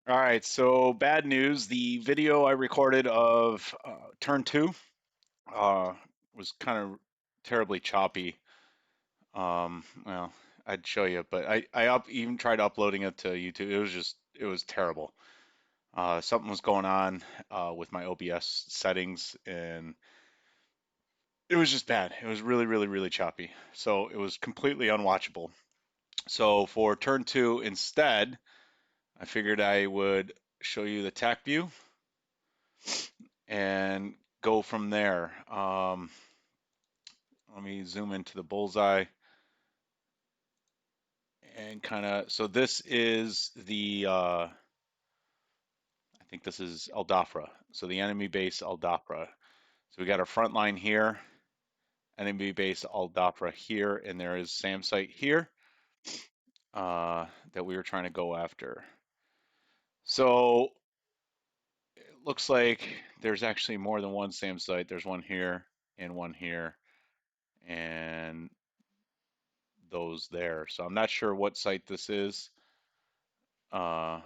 All right, so bad news. The video I recorded of turn two uh, was kind of terribly choppy. Well, I'd show you, but even tried uploading it to YouTube. It was terrible. Something was going on with my OBS settings, and it was just bad. It was really, really, really choppy. So it was completely unwatchable. So for turn two, instead, I figured I would show you the Tacview and go from there. Let me zoom into the bullseye and kind of. So this is I think this is Aldafra. So the enemy base Aldafra. So we got our front line here, enemy base Aldafra here, and there is SAM site here that we were trying to go after. So it looks like there's actually more than one SAM site. There's one here, and those there. So I'm not sure what site this is. Uh,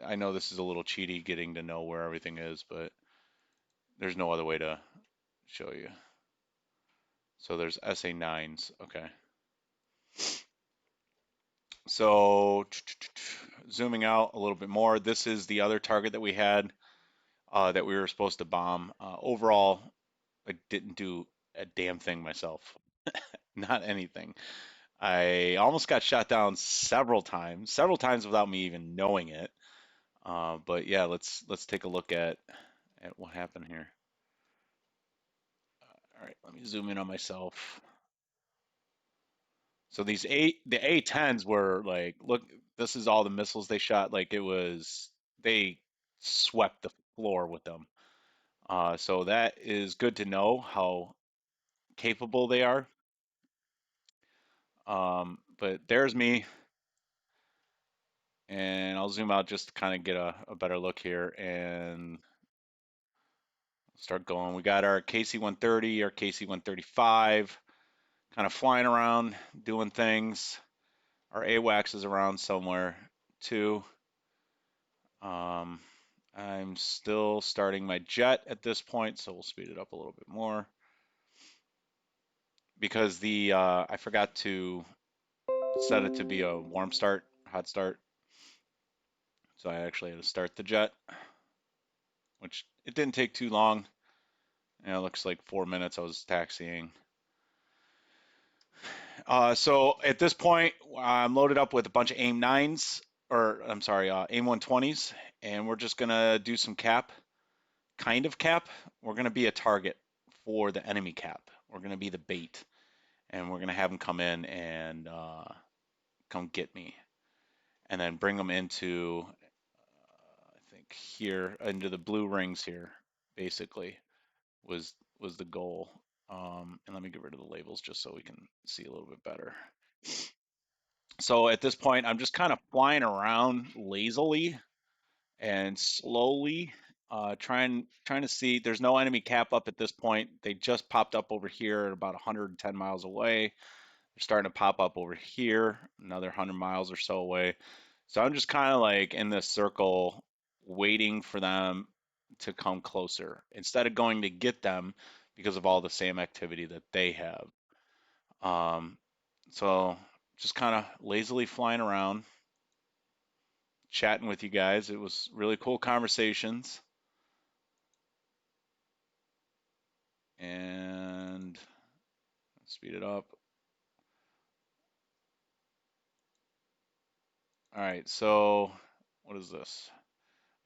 I know this is a little cheaty getting to know where everything is, but there's no other way to show you. So there's SA9s. Okay. So zooming out a little bit more, this is the other target that we had that we were supposed to bomb. Overall, I didn't do a damn thing myself. Not anything. I almost got shot down several times without me even knowing it. But yeah, let's take a look at what happened here. All right, let me zoom in on myself. So the A10s were like, look, this is all the missiles they shot. Like they swept the floor with them. So that is good to know how capable they are. But there's me, and I'll zoom out just to kind of get a better look here and start going. We got our KC-130, our KC-135, kind of flying around, doing things. Our AWACS is around somewhere too. Um, I'm still starting my jet at this point, so we'll speed it up a little bit more because the I forgot to set it to be a warm start, hot start. So I actually had to start the jet, which it didn't take too long. It looks like 4 minutes I was taxiing. So at this point, I'm loaded up with a bunch of AIM 9s, or I'm sorry, AIM 120s, and we're just gonna do some cap, kind of cap. We're gonna be a target for the enemy cap. We're gonna be the bait, and we're gonna have them come in and come get me, and then bring them into, I think here into the blue rings here, basically was the goal. And let me get rid of the labels just so we can see a little bit better. So at this point, I'm just kind of flying around lazily and slowly, trying to see. There's no enemy cap up at this point. They just popped up over here at about 110 miles away. They're starting to pop up over here, another 100 miles or so away. So I'm just kind of like in this circle, waiting for them to come closer instead of going to get them because of all the same activity that they have. Um, so just kind of lazily flying around, chatting with you guys. It was really cool conversations. And speed it up. All right, so what is this?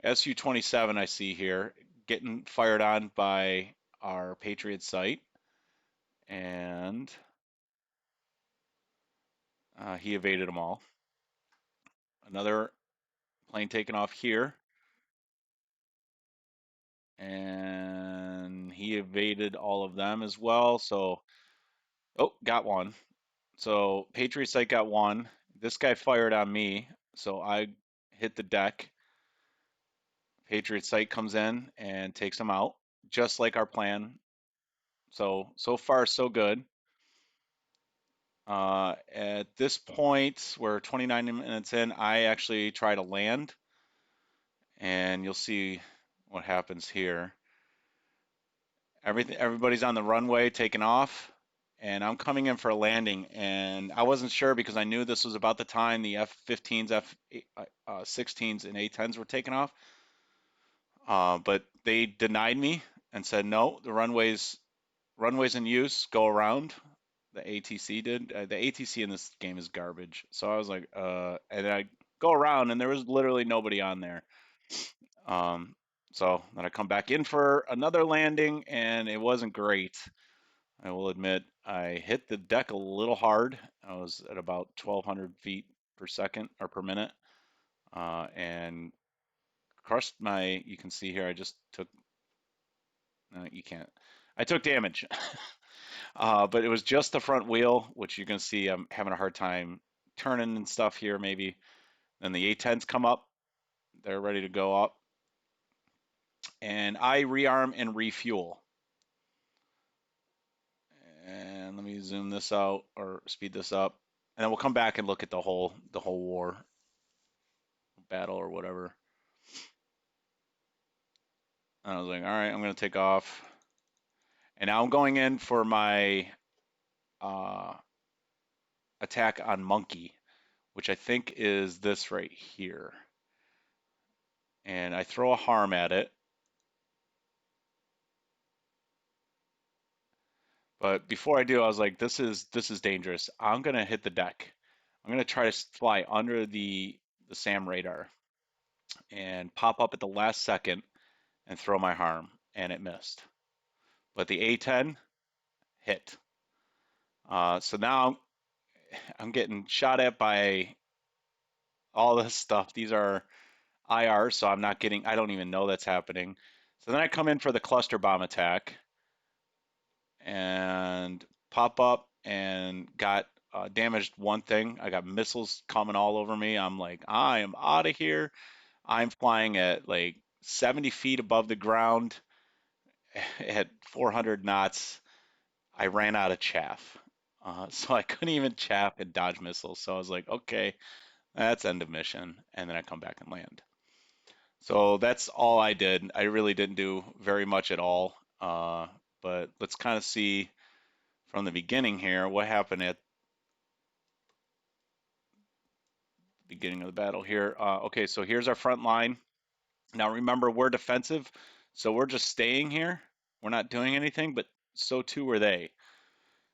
SU-27 I see here getting fired on by our Patriot site, and he evaded them all. Another plane taking off here, and he evaded all of them as well. So, oh, got one. So Patriot site got one. This guy fired on me, so I hit the deck. Patriot site comes in and takes him out, just like our plan. So far so good. At this point, we're 29 minutes in. I actually try to land, and you'll see what happens here. Everybody's on the runway taking off, and I'm coming in for a landing, and I wasn't sure because I knew this was about the time the F-15s, F-16s, and A-10s were taking off. But they denied me and said no, the runways in use go around. The ATC did. The ATC in this game is garbage. So I was like, and I go around, and there was literally nobody on there. Um, so then I come back in for another landing, and it wasn't great. I will admit I hit the deck a little hard. I was at about 1,200 feet per second or per minute, and crushed my. You can see here, I just took. You can't. I took damage, but it was just the front wheel, which you can see I'm having a hard time turning and stuff here. Maybe then the A10s come up. They're ready to go up, and I rearm and refuel. And let me zoom this out or speed this up, and then we'll come back and look at the whole war battle or whatever. And I was like, all right, I'm gonna take off, and now I'm going in for my uh, attack on monkey, which I think is this right here. And I throw a harm at it, but before I do, I was like, this is dangerous. I'm gonna hit the deck. I'm gonna try to fly under the SAM radar and pop up at the last second and throw my harm, and it missed. But the A10 hit. So now I'm getting shot at by all this stuff. These are IR, so I'm not getting, I don't even know that's happening. So then I come in for the cluster bomb attack and pop up and got damaged one thing. I got missiles coming all over me. I'm like, I am out of here. I'm flying at like 70 feet above the ground at 400 knots. I ran out of chaff. So I couldn't even chaff and dodge missiles. So I was like, okay, that's end of mission. And then I come back and land. So that's all I did. I really didn't do very much at all. But let's kind of see from the beginning here what happened at the beginning of the battle here. Okay, so here's our front line. Now remember, we're defensive, so we're just staying here. We're not doing anything, but so too were they.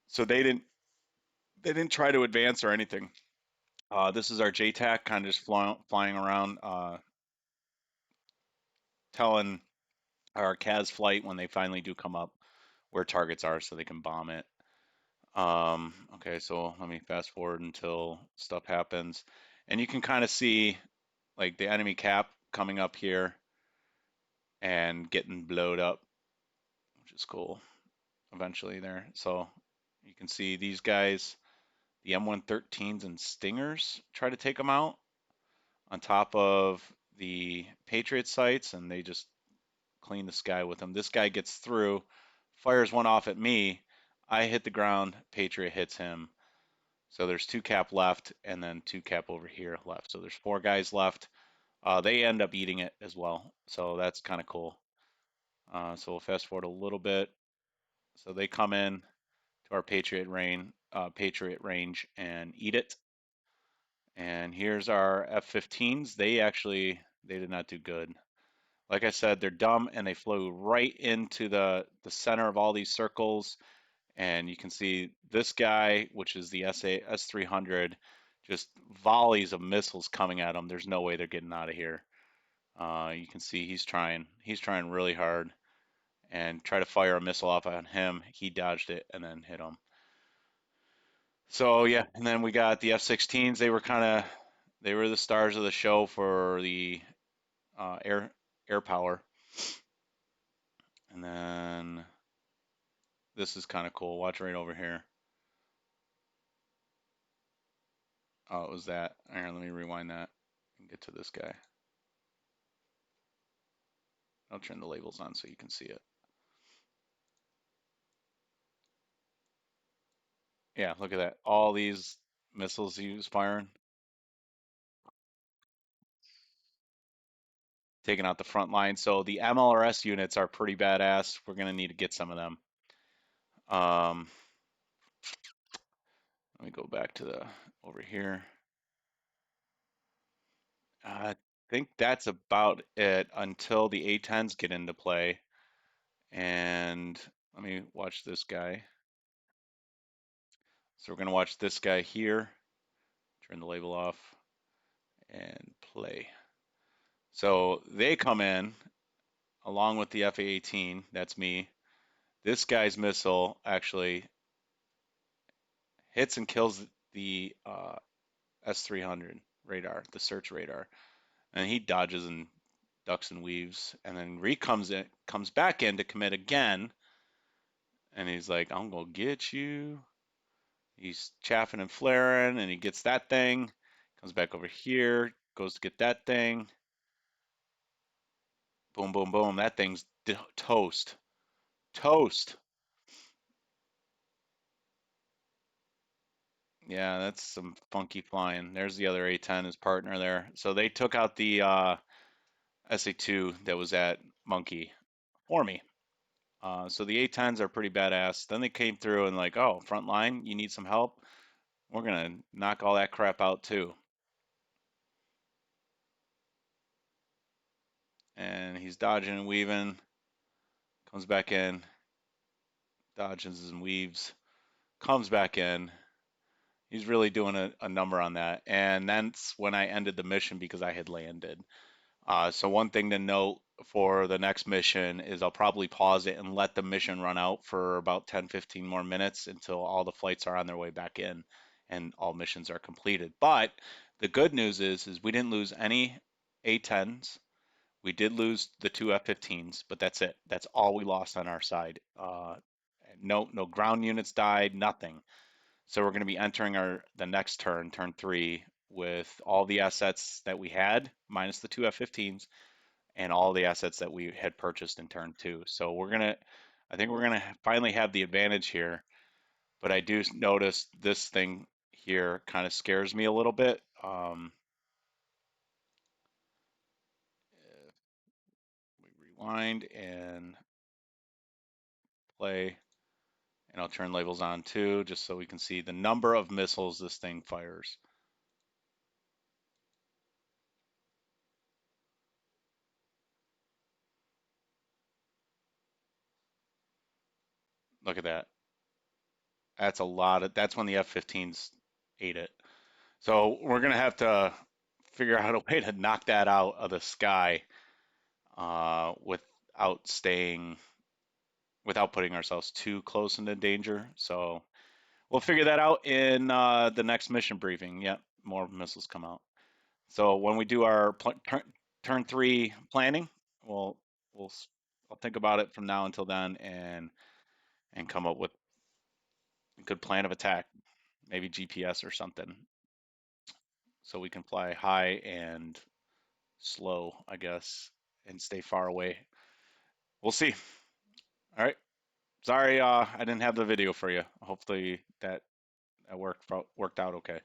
So they didn't try to advance or anything. This is our JTAC kind of just flying around, telling our CAS flight when they finally do come up where targets are so they can bomb it. Okay, so let me fast forward until stuff happens. And you can kind of see like the enemy cap coming up here and getting blowed up, which is cool eventually there. So you can see these guys, the M113s and Stingers, try to take them out on top of the Patriot sites, and they just clean the sky with them. This guy gets through, fires one off at me. I hit the ground, Patriot hits him. So there's two cap left, and then two cap over here left. So there's four guys left. They end up eating it as well. So that's kind of cool. So we'll fast forward a little bit. So they come in to our Patriot range and eat it. And here's our F-15s. They did not do good. Like I said, they're dumb and they flew right into the center of all these circles. And you can see this guy, which is the S300, just volleys of missiles coming at him. There's no way they're getting out of here. You can see he's trying really hard and try to fire a missile off on him. He dodged it and then hit him. So yeah, and then we got the F-16s. They were the stars of the show for the air power. And then this is kind of cool. Watch right over here. Oh, it was that. All right, let me rewind that and get to this guy. I'll turn the labels on so you can see it. Yeah, look at that. All these missiles he was firing. taking out the front line. So the MLRS units are pretty badass. We're gonna need to get some of them. Um, Let me go back to the over here. I think that's about it until the A10s get into play. And let me watch this guy. So we're gonna watch this guy here. Turn the label off and play. So they come in along with the FA-18. That's me. This guy's missile actually hits and kills the S300 radar, the search radar, and he dodges and ducks and weaves, and then Reek comes back in to commit again, and he's like, "I'm gonna get you." He's chaffing and flaring, and he gets that thing. Comes back over here, goes to get that thing. Boom, boom, boom. That thing's toast, toast. Yeah, that's some funky flying. There's the other A10, his partner there. So they took out the SA2 that was at Monkey for me. So the A10s are pretty badass. Then they came through and like, oh, front line, you need some help? We're gonna knock all that crap out too. And he's dodging and weaving, comes back in, dodges and weaves, comes back in. He's really doing a number on that. And that's when I ended the mission because I had landed. So one thing to note for the next mission is I'll probably pause it and let the mission run out for about 10, 15 more minutes until all the flights are on their way back in and all missions are completed. But the good news is we didn't lose any A10s. We did lose the two F-15s, but that's it. That's all we lost on our side. No ground units died, nothing. So we're going to be entering the next turn, turn three, with all the assets that we had, minus the two F-15s, and all the assets that we had purchased in turn two. So I think we're gonna finally have the advantage here. But I do notice this thing here kind of scares me a little bit. We rewind and play, and I'll turn labels on too, just so we can see the number of missiles this thing fires. Look at that. That's a lot of. That's when the F-15s ate it. So we're gonna have to figure out a way to knock that out of the sky without staying, without putting ourselves too close into danger. So we'll figure that out in the next mission briefing. Yep, more missiles come out. So when we do our turn three planning, we'll we'll I'll think about it from now until then and come up with a good plan of attack, maybe GPS or something, so we can fly high and slow, I guess, and stay far away. We'll see. All right. Sorry, I didn't have the video for you. Hopefully that worked out okay.